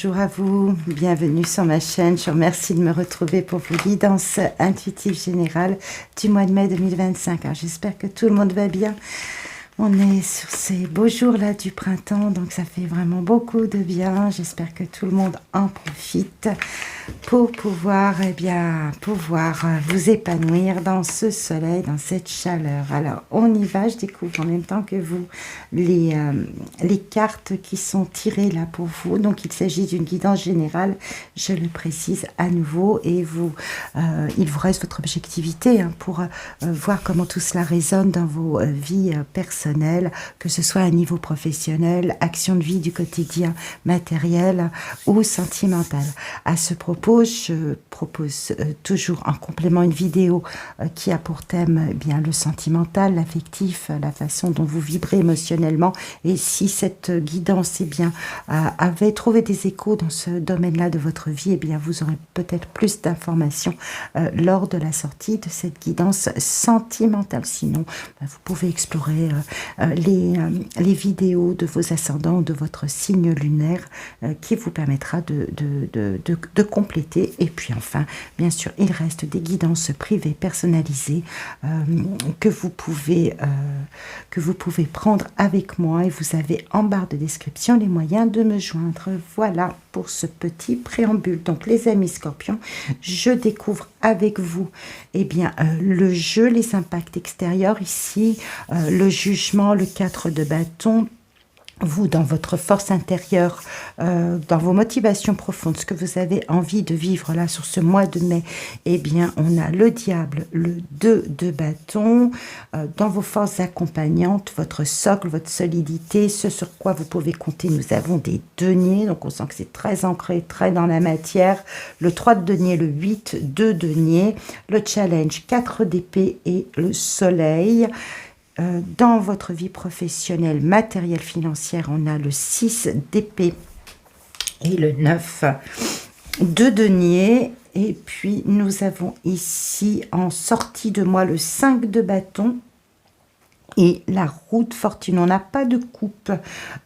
bonjour à vous, bienvenue sur ma chaîne. Je vous remercie de me retrouver pour vos guidances intuitives générales du mois de mai 2025. Alors, j'espère que tout le monde va bien. On est sur ces beaux jours-là du printemps, donc ça fait vraiment beaucoup de bien. J'espère que tout le monde en profite pour pouvoir, vous épanouir dans ce soleil, dans cette chaleur. Alors, on y va. Je découvre en même temps que vous les cartes qui sont tirées là pour vous. Donc, il s'agit d'une guidance générale, je le précise à nouveau, et il vous reste votre objectivité pour voir comment tout cela résonne dans vos vies personnelles, que ce soit à niveau professionnel, action de vie du quotidien, matériel ou sentimental. À ce propos, je propose toujours en complément une vidéo qui a pour thème le sentimental, l'affectif, la façon dont vous vibrez émotionnellement. Et si cette guidance avait trouvé des échos dans ce domaine-là de votre vie, vous aurez peut-être plus d'informations lors de la sortie de cette guidance sentimentale. Sinon, vous pouvez explorer les vidéos de vos ascendants ou de votre signe lunaire qui vous permettra de compléter. Et puis enfin, bien sûr, il reste des guidances privées personnalisées que vous pouvez prendre avec moi, et vous avez en barre de description les moyens de me joindre. Voilà pour ce petit préambule. Donc les amis scorpions, je découvre avec vous le jeu, les impacts extérieurs ici, le jugement, le 4 de bâton. Vous, dans votre force intérieure, dans vos motivations profondes, ce que vous avez envie de vivre là sur ce mois de mai, on a le diable, le 2 de bâton. Dans vos forces accompagnantes, votre socle, votre solidité, ce sur quoi vous pouvez compter, nous avons des deniers, donc on sent que c'est très ancré, très dans la matière. Le 3 de denier, le 8 de denier, le challenge, 4 d'épée et le soleil. Dans votre vie professionnelle, matérielle, financière, on a le 6 d'épée et le 9 de denier. Et puis, nous avons ici, en sortie de mois, le 5 de bâton et la roue de fortune. On n'a pas de coupe.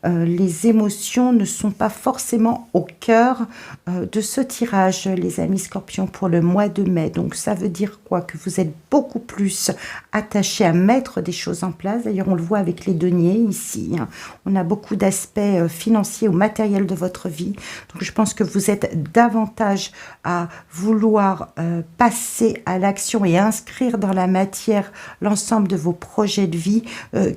Les émotions ne sont pas forcément au cœur de ce tirage, les amis scorpions, pour le mois de mai. Donc, ça veut dire quoi? Que vous êtes beaucoup plus attachés à mettre des choses en place. D'ailleurs, on le voit avec les deniers ici. On a beaucoup d'aspects financiers ou matériels de votre vie. Donc, je pense que vous êtes davantage à vouloir passer à l'action et inscrire dans la matière l'ensemble de vos projets de vie,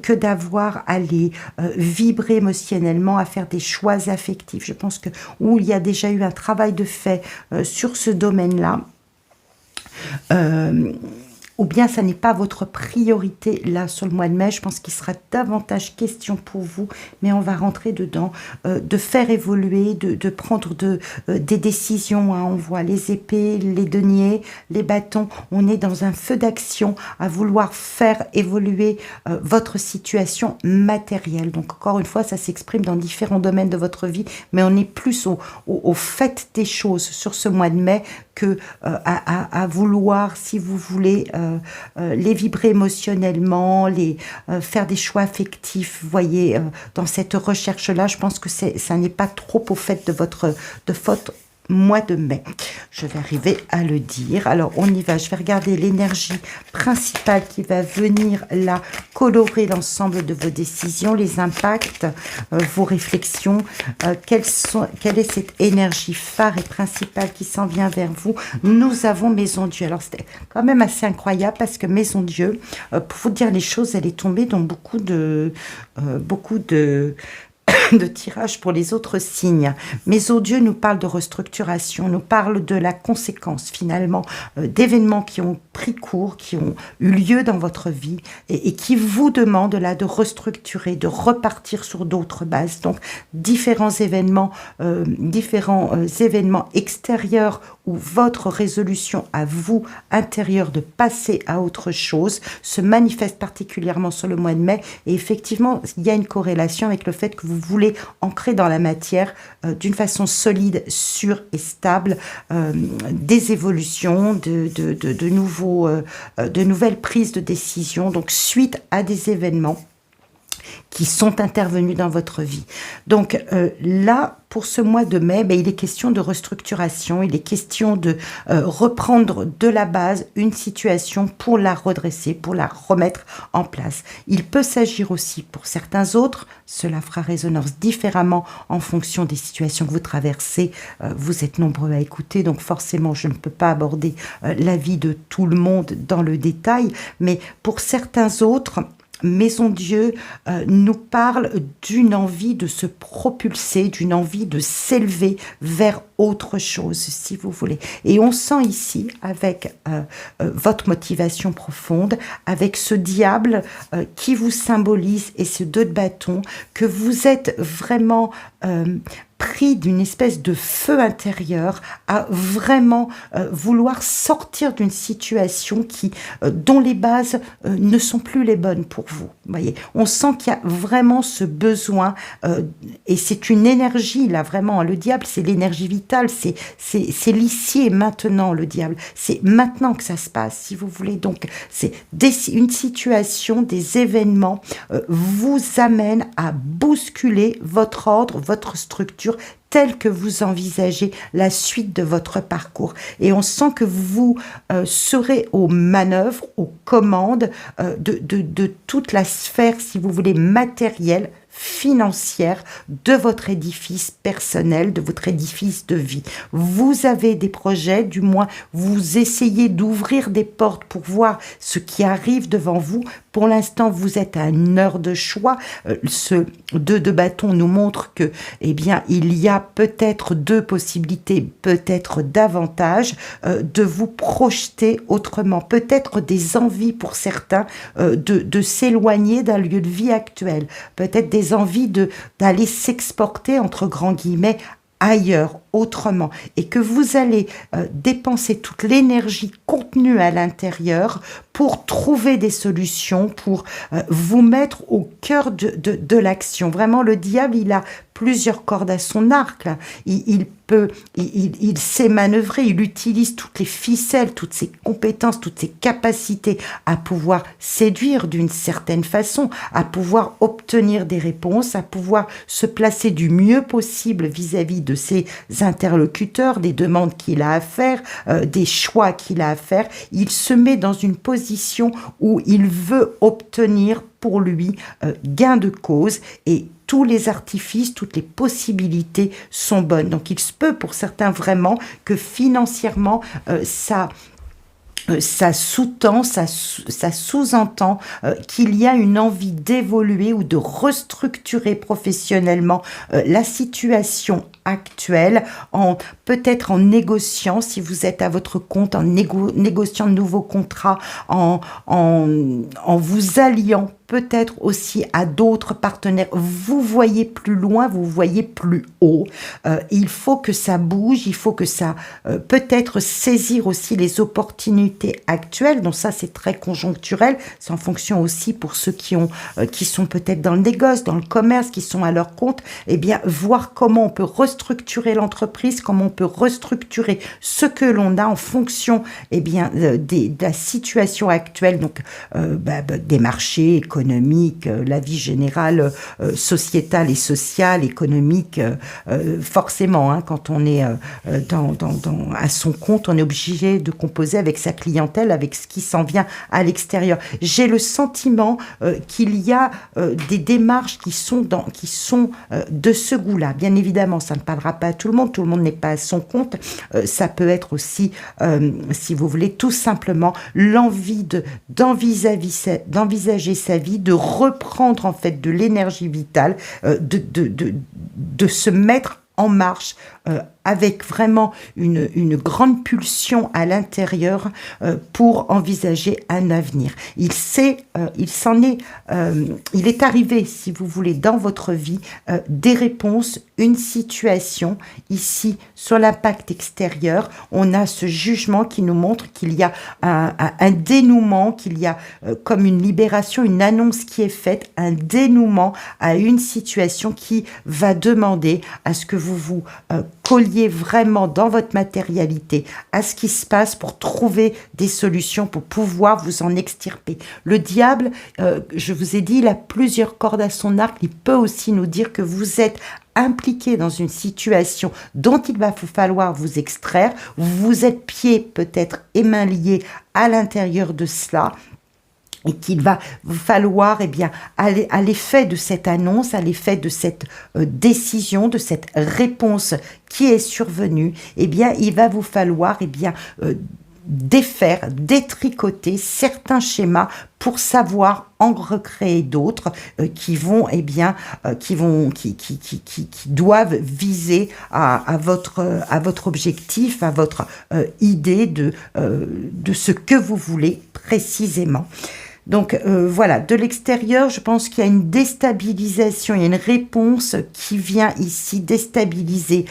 que d'avoir à les vibrer émotionnellement, à faire des choix affectifs. Je pense que où il y a déjà eu un travail de fait sur ce domaine-là, ou bien ça n'est pas votre priorité là sur le mois de mai. Je pense qu'il sera davantage question pour vous, mais on va rentrer dedans, de faire évoluer, de prendre des décisions. On voit les épées, les deniers, les bâtons. On est dans un feu d'action à vouloir faire évoluer votre situation matérielle. Donc encore une fois, ça s'exprime dans différents domaines de votre vie, mais on est plus au fait des choses sur ce mois de mai que à vouloir, si vous voulez, les vibrer émotionnellement, faire des choix affectifs. Vous voyez, dans cette recherche-là, je pense que ça n'est pas trop au fait de votre mois de mai. Je vais arriver à le dire. Alors, on y va. Je vais regarder l'énergie principale qui va venir là colorer l'ensemble de vos décisions, les impacts, vos réflexions. Quelle est cette énergie phare et principale qui s'en vient vers vous? Nous avons Maison Dieu. Alors, c'était quand même assez incroyable parce que Maison Dieu, pour vous dire les choses, elle est tombée dans beaucoup de de tirage pour les autres signes. Maison Dieu nous parle de restructuration, nous parle de la conséquence finalement d'événements qui ont pris cours, qui ont eu lieu dans votre vie et qui vous demandent là de restructurer, de repartir sur d'autres bases. Donc différents événements extérieurs où votre résolution à vous intérieure de passer à autre chose se manifeste particulièrement sur le mois de mai. Et effectivement, il y a une corrélation avec le fait que vous voulez ancrer dans la matière d'une façon solide, sûre et stable des évolutions, de nouvelles prises de décision. Donc suite à des événements qui sont intervenus dans votre vie. Donc là, pour ce mois de mai, il est question de restructuration, il est question de reprendre de la base une situation pour la redresser, pour la remettre en place. Il peut s'agir aussi pour certains autres, cela fera résonance différemment en fonction des situations que vous traversez. Vous êtes nombreux à écouter, donc forcément je ne peux pas aborder la vie de tout le monde dans le détail, mais pour certains autres, Maison Dieu nous parle d'une envie de se propulser, d'une envie de s'élever vers autre chose, si vous voulez. Et on sent ici, avec votre motivation profonde, avec ce diable qui vous symbolise et ce 2 de bâton, que vous êtes vraiment pris d'une espèce de feu intérieur à vraiment vouloir sortir d'une situation dont les bases ne sont plus les bonnes pour vous. Voyez, on sent qu'il y a vraiment ce besoin et c'est une énergie là vraiment. Le diable, c'est l'énergie vitale, c'est l'ici et maintenant. Le diable, c'est maintenant que ça se passe, si vous voulez. Donc c'est une situation, des événements vous amènent à bousculer votre ordre, votre structure tel que vous envisagez la suite de votre parcours. Et on sent que vous serez aux manœuvres, aux commandes de toute la sphère, si vous voulez, matérielle, financière de votre édifice personnel, de votre édifice de vie. Vous avez des projets, du moins vous essayez d'ouvrir des portes pour voir ce qui arrive devant vous. Pour l'instant, vous êtes à une heure de choix. Ce 2 de bâton nous montre que, il y a peut-être 2 possibilités, peut-être davantage, de vous projeter autrement. Peut-être des envies pour certains de s'éloigner d'un lieu de vie actuel. Peut-être des envies d'aller s'exporter, entre grands guillemets, ailleurs, autrement, et que vous allez dépenser toute l'énergie contenue à l'intérieur pour trouver des solutions, pour vous mettre au cœur de l'action. Vraiment, le diable, il a plusieurs cordes à son arc, là. Il sait manœuvrer, il utilise toutes les ficelles, toutes ses compétences, toutes ses capacités à pouvoir séduire d'une certaine façon, à pouvoir obtenir des réponses, à pouvoir se placer du mieux possible vis-à-vis de ses interlocuteurs, des demandes qu'il a à faire, des choix qu'il a à faire. Il se met dans une position où il veut obtenir pour lui gain de cause, et tous les artifices, toutes les possibilités sont bonnes. Donc il se peut pour certains vraiment que financièrement ça sous-tend, ça sous-entend qu'il y a une envie d'évoluer ou de restructurer professionnellement la situation actuelle, peut-être en négociant, si vous êtes à votre compte, en négociant de nouveaux contrats, en vous alliant peut-être aussi à d'autres partenaires. Vous voyez plus loin, vous voyez plus haut. Il faut que ça bouge, il faut que ça peut-être saisir aussi les opportunités actuelles. Donc ça, c'est très conjoncturel. C'est en fonction aussi pour ceux qui sont peut-être dans le négoce, dans le commerce, qui sont à leur compte. Voir comment on peut restructurer l'entreprise, comment on peut restructurer ce que l'on a en fonction de la situation actuelle, donc des marchés économiques, la vie générale, sociétale et sociale, économique, forcément, quand on est à son compte, on est obligé de composer avec sa clientèle, avec ce qui s'en vient à l'extérieur. J'ai le sentiment qu'il y a des démarches qui sont de ce goût-là. Bien évidemment, ça ne parlera pas à tout le monde n'est pas à son compte. Ça peut être aussi, si vous voulez, tout simplement l'envie d'envisager sa vie, de reprendre en fait de l'énergie vitale, de se mettre en marche avec vraiment une grande pulsion à l'intérieur pour envisager un avenir. Il est arrivé, si vous voulez, dans votre vie, des réponses, une situation. Ici, sur l'impact extérieur, on a ce jugement qui nous montre qu'il y a un dénouement, qu'il y a comme une libération, une annonce qui est faite, un dénouement à une situation qui va demander à ce que vous vous colliez vraiment dans votre matérialité à ce qui se passe pour trouver des solutions, pour pouvoir vous en extirper. Le diable, je vous ai dit, il a plusieurs cordes à son arc. Il peut aussi nous dire que vous êtes impliqué dans une situation dont il va vous falloir vous extraire. Vous êtes pieds peut-être et mains liés à l'intérieur de cela. Et qu'il va vous falloir, eh bien, à l'effet de cette annonce, à l'effet de cette décision, de cette réponse qui est survenue, eh bien, il va vous falloir, eh bien, défaire, détricoter certains schémas pour savoir en recréer d'autres qui vont, eh bien, qui doivent viser à votre objectif, à votre idée de ce que vous voulez précisément. Donc voilà, de l'extérieur, je pense qu'il y a une déstabilisation, il y a une réponse qui vient ici déstabiliser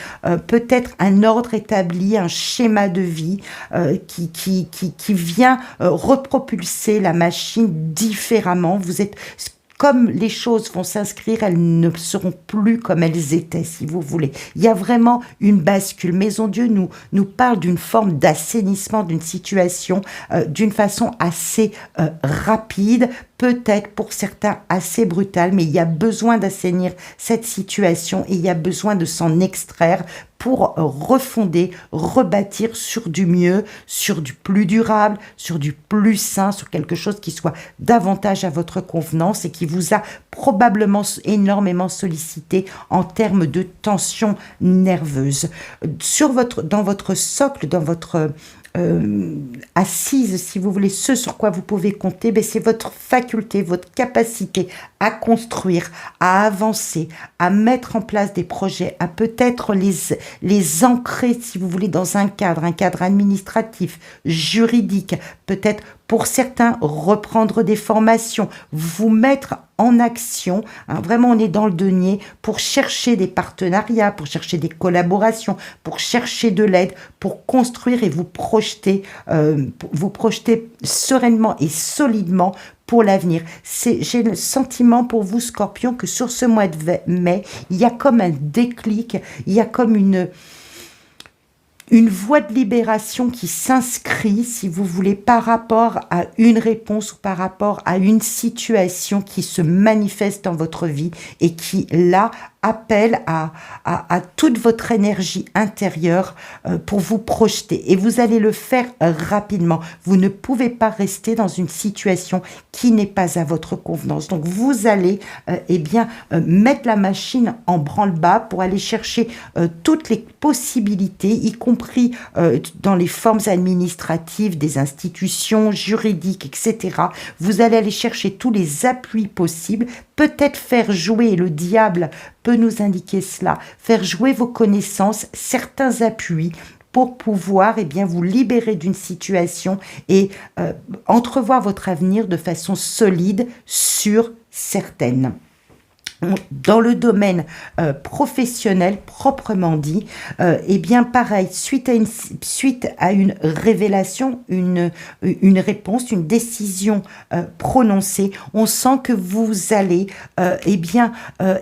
peut-être un ordre établi, un schéma de vie qui vient repropulser la machine différemment. Vous êtes... Comme les choses vont s'inscrire, elles ne seront plus comme elles étaient, si vous voulez. Il y a vraiment une bascule. Maison Dieu nous parle d'une forme d'assainissement d'une situation d'une façon assez rapide, peut-être pour certains assez brutale, mais il y a besoin d'assainir cette situation et il y a besoin de s'en extraire pour refonder, rebâtir sur du mieux, sur du plus durable, sur du plus sain, sur quelque chose qui soit davantage à votre convenance et qui vous a probablement énormément sollicité en termes de tension nerveuse. Dans votre socle, dans votre assise, si vous voulez, ce sur quoi vous pouvez compter, ben c'est votre faculté, votre capacité à construire, à avancer, à mettre en place des projets, à peut-être les ancrer, si vous voulez, dans un cadre administratif, juridique, peut-être pour certains reprendre des formations, vous mettre en action, hein, vraiment on est dans le denier pour chercher des partenariats, pour chercher des collaborations, pour chercher de l'aide, pour construire et vous projeter sereinement et solidement pour l'avenir. J'ai le sentiment pour vous, Scorpion, que sur ce mois de mai, il y a comme un déclic, il y a comme une voie de libération qui s'inscrit, si vous voulez, par rapport à une réponse ou par rapport à une situation qui se manifeste dans votre vie et qui, là, appelle à toute votre énergie intérieure pour vous projeter. Et vous allez le faire rapidement. Vous ne pouvez pas rester dans une situation qui n'est pas à votre convenance. Donc, vous allez mettre la machine en branle-bas pour aller chercher toutes les possibilités, y compris dans les formes administratives des institutions juridiques, etc. Vous allez aller chercher tous les appuis possibles, peut-être faire jouer, le diable peut nous indiquer cela, faire jouer vos connaissances, certains appuis pour pouvoir vous libérer d'une situation et entrevoir votre avenir de façon solide, sûre, certaine. Dans le domaine professionnel proprement dit, pareil, suite à une révélation, une réponse, une décision prononcée, on sent que vous allez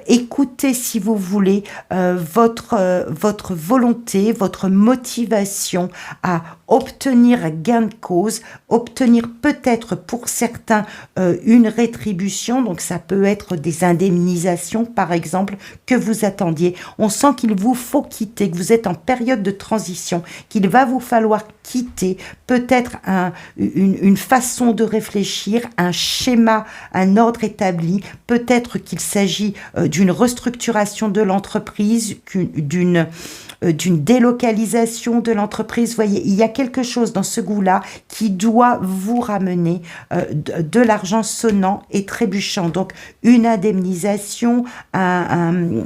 écouter, si vous voulez, votre volonté, votre motivation à obtenir gain de cause, obtenir peut-être pour certains une rétribution, donc ça peut être des indemnisations par exemple que vous attendiez. On sent qu'il vous faut quitter, que vous êtes en période de transition, qu'il va vous falloir quitter peut-être une façon de réfléchir, un schéma, un ordre établi, peut-être qu'il s'agit d'une restructuration de l'entreprise, d'une délocalisation de l'entreprise. Vous voyez, il y a quelque chose dans ce goût-là qui doit vous ramener de l'argent sonnant et trébuchant. Donc, une indemnisation, une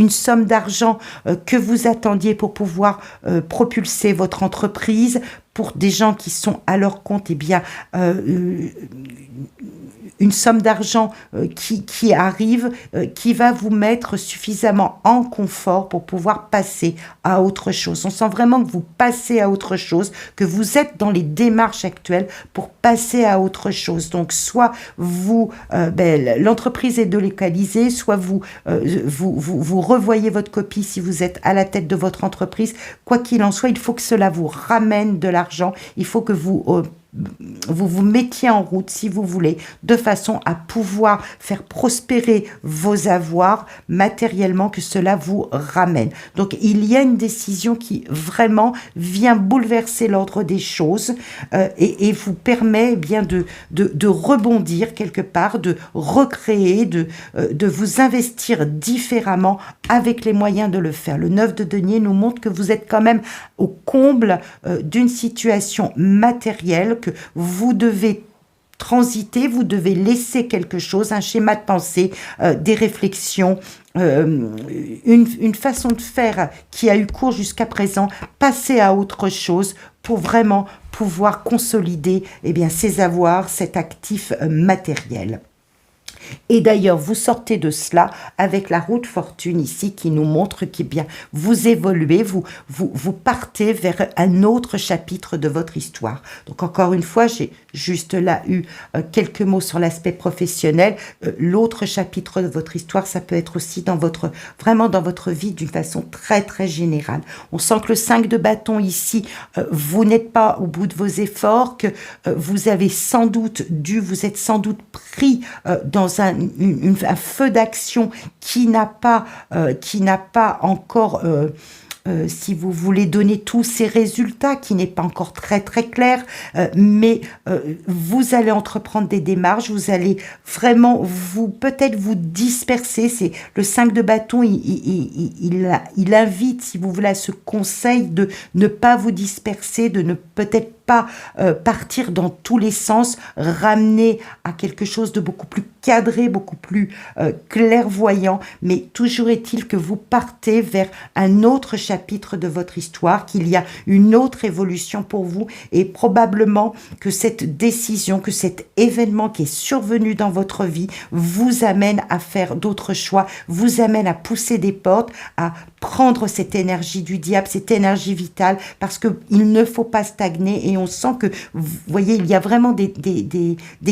somme d'argent que vous attendiez pour pouvoir propulser votre entreprise. Pour des gens qui sont à leur compte, une somme d'argent qui arrive, qui va vous mettre suffisamment en confort pour pouvoir passer à autre chose. On sent vraiment que vous passez à autre chose, que vous êtes dans les démarches actuelles pour passer à autre chose. Donc, soit l'entreprise est délocalisée, soit vous revoyez votre copie si vous êtes à la tête de votre entreprise. Quoi qu'il en soit, il faut que cela vous ramène de l'argent. Il faut que vous vous mettiez en route, si vous voulez, de façon à pouvoir faire prospérer vos avoirs matériellement, que cela vous ramène. Donc, il y a une décision qui vraiment vient bouleverser l'ordre des choses et vous permet bien de rebondir quelque part, de recréer, de vous investir différemment avec les moyens de le faire. Le 9 de denier nous montre que vous êtes quand même au comble d'une situation matérielle, que vous devez transiter, vous devez laisser quelque chose, un schéma de pensée, des réflexions, une façon de faire qui a eu cours jusqu'à présent, passer à autre chose pour vraiment pouvoir consolider ces avoirs, cet actif matériel. Et d'ailleurs, vous sortez de cela avec la roue de fortune ici qui nous montre que bien vous évoluez, vous partez vers un autre chapitre de votre histoire. Donc encore une fois, j'ai juste là eu quelques mots sur l'aspect professionnel. L'autre chapitre de votre histoire, ça peut être aussi vraiment dans votre vie d'une façon très très générale. On sent que le 5 de bâton ici, vous n'êtes pas au bout de vos efforts, que vous êtes sans doute pris dans un feu d'action qui n'a pas encore, si vous voulez, donner tous ces résultats, qui n'est pas encore très très clair, mais vous allez entreprendre des démarches, vous allez vraiment peut-être vous disperser. C'est le 5 de bâton, il invite, si vous voulez, à ce conseil de ne pas vous disperser, de ne peut-être pas partir dans tous les sens, ramener à quelque chose de beaucoup plus cadré, beaucoup plus clairvoyant, mais toujours est-il que vous partez vers un autre chapitre de votre histoire, qu'il y a une autre évolution pour vous, et probablement que cette décision, que cet événement qui est survenu dans votre vie vous amène à faire d'autres choix, vous amène à pousser des portes, à prendre cette énergie du diable, cette énergie vitale, parce qu'il ne faut pas stagner. Et on sent que, vous voyez, il y a vraiment des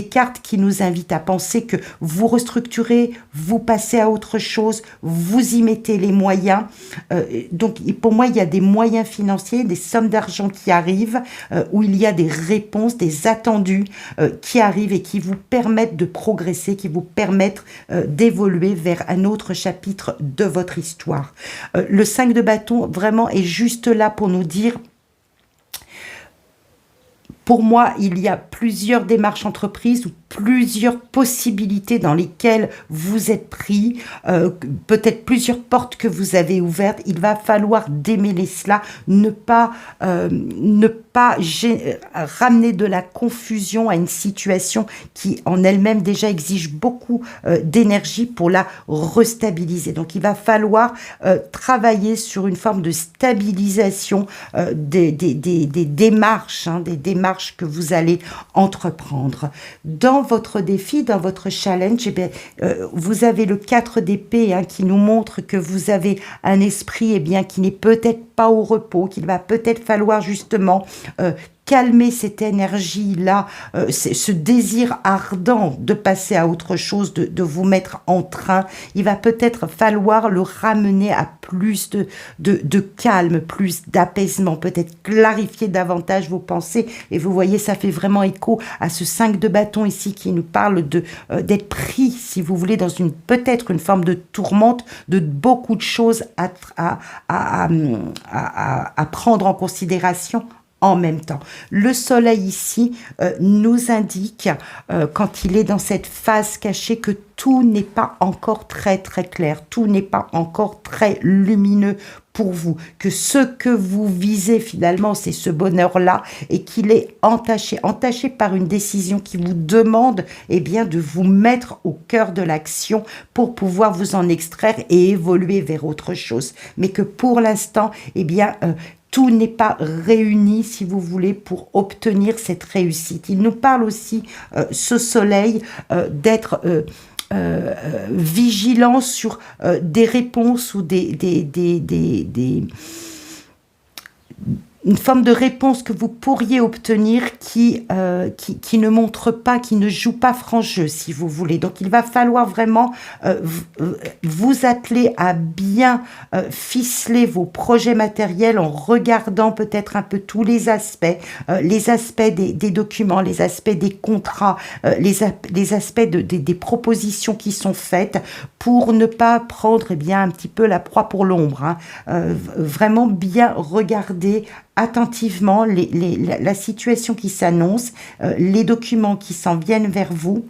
cartes qui nous invitent à penser que vous restructurez, vous passez à autre chose, vous y mettez les moyens. Donc, pour moi, il y a des moyens financiers, des sommes d'argent qui arrivent, où il y a des réponses, des attendus qui arrivent et qui vous permettent de progresser, qui vous permettent d'évoluer vers un autre chapitre de votre histoire. Le 5 de bâton, vraiment, est juste là pour nous dire... Pour moi, il y a plusieurs démarches entreprises ou plusieurs possibilités dans lesquelles vous êtes pris, peut-être plusieurs portes que vous avez ouvertes. Il va falloir démêler cela, ne pas ramener de la confusion à une situation qui en elle-même déjà exige beaucoup d'énergie pour la restabiliser. Donc il va falloir travailler sur une forme de stabilisation des démarches, des démarches que vous allez entreprendre. Dans votre défi, dans votre challenge, vous avez le 4 d'épée qui nous montre que vous avez un esprit qui n'est peut-être pas au repos, qu'il va peut-être falloir justement calmer cette énergie-là, ce désir ardent de passer à autre chose, de vous mettre en train. Il va peut-être falloir le ramener à plus de calme, plus d'apaisement, peut-être clarifier davantage vos pensées. Et vous voyez, ça fait vraiment écho à ce 5 de bâton ici qui nous parle d'être pris, si vous voulez, dans peut-être une forme de tourmente, de beaucoup de choses à prendre en considération en même temps. Le soleil ici nous indique, quand il est dans cette phase cachée, que tout n'est pas encore très très clair, tout n'est pas encore très lumineux pour vous, que ce que vous visez finalement, c'est ce bonheur-là, et qu'il est entaché par une décision qui vous demande de vous mettre au cœur de l'action pour pouvoir vous en extraire et évoluer vers autre chose. Mais que pour l'instant, tout n'est pas réuni, si vous voulez, pour obtenir cette réussite. Il nous parle aussi, ce soleil, d'être vigilant sur des réponses ou une forme de réponse que vous pourriez obtenir qui ne montre pas, qui ne joue pas franc jeu, si vous voulez. Donc, il va falloir vraiment vous atteler à bien ficeler vos projets matériels en regardant peut-être un peu tous les aspects des documents, les aspects des contrats, les aspects des propositions qui sont faites pour ne pas prendre un petit peu la proie pour l'ombre. Hein. Vraiment bien regarder attentivement la situation qui s'annonce, les documents qui s'en viennent vers vous,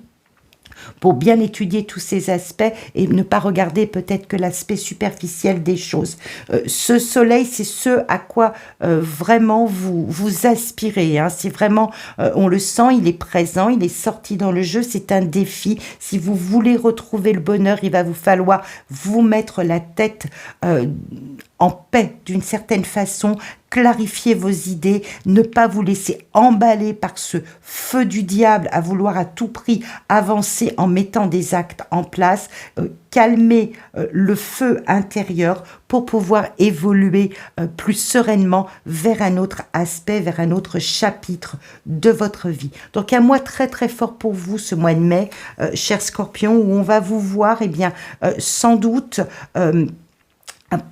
pour bien étudier tous ces aspects et ne pas regarder peut-être que l'aspect superficiel des choses. Ce soleil, c'est ce à quoi vraiment vous aspirez. Hein. C'est vraiment, on le sent, il est présent, il est sorti dans le jeu, c'est un défi. Si vous voulez retrouver le bonheur, il va vous falloir vous mettre la tête en paix d'une certaine façon, clarifier vos idées, ne pas vous laisser emballer par ce feu du diable à vouloir à tout prix avancer en mettant des actes en place, calmer le feu intérieur pour pouvoir évoluer plus sereinement vers un autre aspect, vers un autre chapitre de votre vie. Donc un mois très très fort pour vous ce mois de mai, chers Scorpions, où on va vous voir sans doute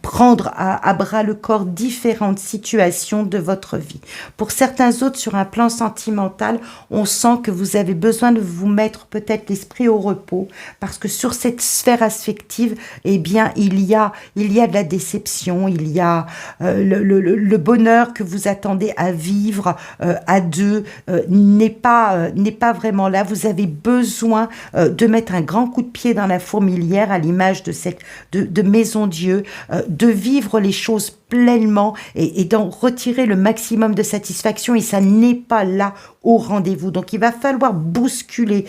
prendre à bras le corps différentes situations de votre vie. Pour certains autres, sur un plan sentimental, on sent que vous avez besoin de vous mettre peut-être l'esprit au repos, parce que sur cette sphère affective, il y a de la déception, il y a le bonheur que vous attendez à vivre à deux n'est pas vraiment là. Vous avez besoin de mettre un grand coup de pied dans la fourmilière à l'image de Maison Dieu, de vivre les choses pleinement et d'en retirer le maximum de satisfaction, et ça n'est pas là au rendez-vous. Donc il va falloir bousculer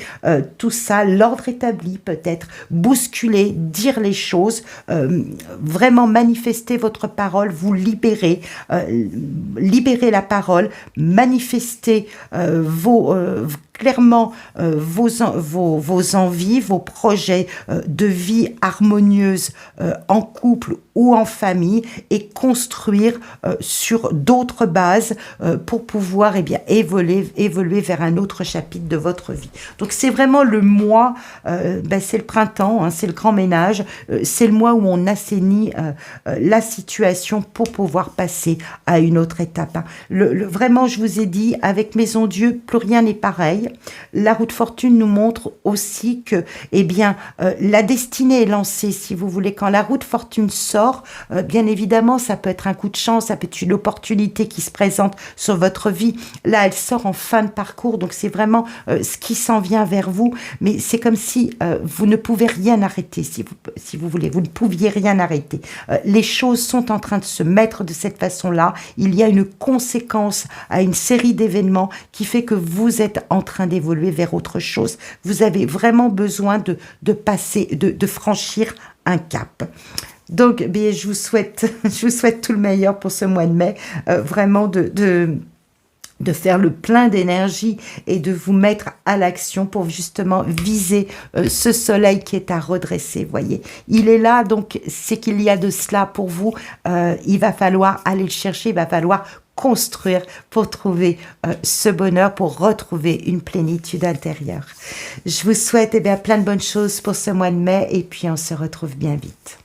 tout ça, l'ordre établi peut-être, bousculer, dire les choses, vraiment manifester votre parole, vous libérer, libérer la parole, manifester clairement vos envies, vos projets de vie harmonieuse en couple ou en famille, et construire sur d'autres bases pour pouvoir évoluer vers un autre chapitre de votre vie. Donc c'est vraiment le mois, c'est le printemps, hein, c'est le grand ménage, c'est le mois où on assainit la situation pour pouvoir passer à une autre étape. Hein. Vraiment, je vous ai dit, avec Maison Dieu, plus rien n'est pareil. La roue de fortune nous montre aussi que la destinée est lancée, si vous voulez. Quand la roue de fortune sort, bien évidemment, ça peut être un coup de chance, ça peut être une opportunité qui se présente sur votre vie. Là, elle sort en fin de parcours, donc c'est vraiment ce qui s'en vient vers vous, mais c'est comme si vous ne pouvez rien arrêter, si vous voulez, vous ne pouviez rien arrêter. Les choses sont en train de se mettre de cette façon-là, il y a une conséquence à une série d'événements qui fait que vous êtes en train d'évoluer vers autre chose. Vous avez vraiment besoin de passer, de franchir un cap. Donc, je vous souhaite tout le meilleur pour ce mois de mai, vraiment de faire le plein d'énergie et de vous mettre à l'action pour justement viser ce soleil qui est à redresser, voyez. Il est là, donc c'est qu'il y a de cela pour vous. Il va falloir aller le chercher, il va falloir construire pour trouver ce bonheur, pour retrouver une plénitude intérieure. Je vous souhaite plein de bonnes choses pour ce mois de mai, et puis on se retrouve bien vite.